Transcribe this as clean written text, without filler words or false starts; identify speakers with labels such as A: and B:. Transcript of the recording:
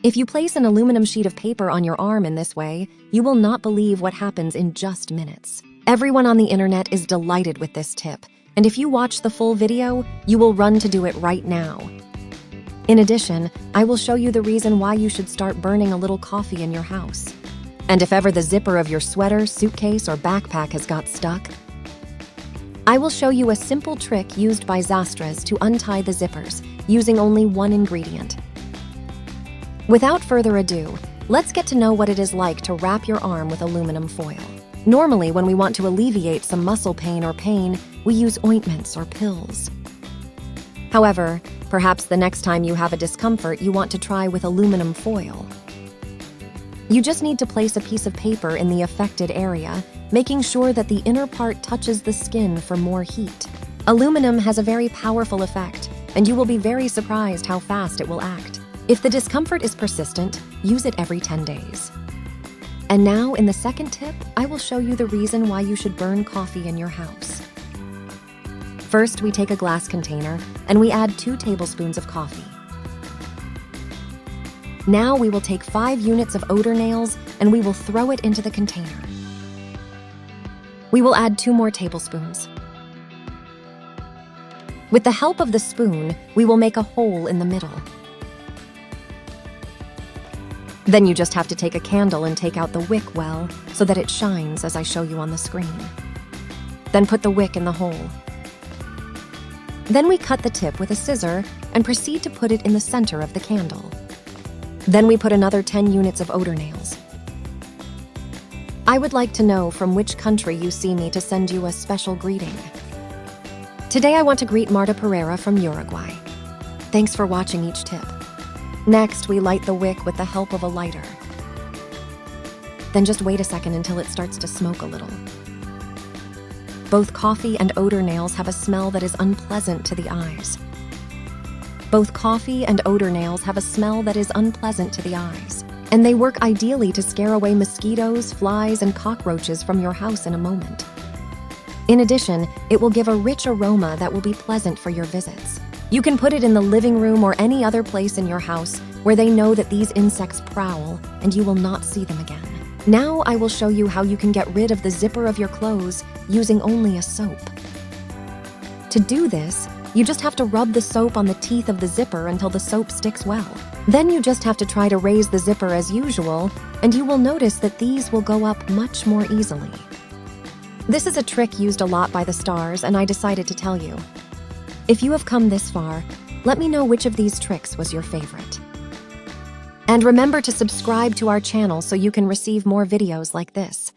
A: If you place an aluminum sheet of paper on your arm in this way, you will not believe what happens in just minutes. Everyone on the internet is delighted with this tip, and if you watch the full video, you will run to do it right now. In addition, I will show you the reason why you should start burning a little coffee in your house. And if ever the zipper of your sweater, suitcase, or backpack has got stuck, I will show you a simple trick used by Zastras to untie the zippers, using only one ingredient. Without further ado, let's get to know what it is like to wrap your arm with aluminum foil. Normally, when we want to alleviate some muscle pain or pain, we use ointments or pills. However, perhaps the next time you have a discomfort, you want to try with aluminum foil. You just need to place a piece of paper in the affected area, making sure that the inner part touches the skin for more heat. Aluminum has a very powerful effect, and you will be very surprised how fast it will act. If the discomfort is persistent, use it every 10 days. And now, in the second tip, I will show you the reason why you should burn coffee in your house. First, we take a glass container, and we add 2 tablespoons of coffee. Now we will take 5 units of odor nails, and we will throw it into the container. We will add 2 more tablespoons. With the help of the spoon, we will make a hole in the middle. Then you just have to take a candle and take out the wick well, so that it shines as I show you on the screen. Then put the wick in the hole. Then we cut the tip with a scissor and proceed to put it in the center of the candle. Then we put another 10 units of odor nails. I would like to know from which country you see me to send you a special greeting. Today I want to greet Marta Pereira from Uruguay. Thanks for watching each tip. Next, we light the wick with the help of a lighter. Then just wait a second until it starts to smoke a little. Both coffee and odor nails have a smell that is unpleasant to the eyes. Both coffee and odor nails have a smell that is unpleasant to the eyes, and they work ideally to scare away mosquitoes, flies, and cockroaches from your house in a moment. In addition, it will give a rich aroma that will be pleasant for your visits. You can put it in the living room or any other place in your house where they know that these insects prowl and you will not see them again. Now I will show you how you can get rid of the zipper of your clothes using only a soap. To do this, you just have to rub the soap on the teeth of the zipper until the soap sticks well. Then you just have to try to raise the zipper as usual, and you will notice that these will go up much more easily. This is a trick used a lot by the stars, and I decided to tell you. If you have come this far, let me know which of these tricks was your favorite. And remember to subscribe to our channel so you can receive more videos like this.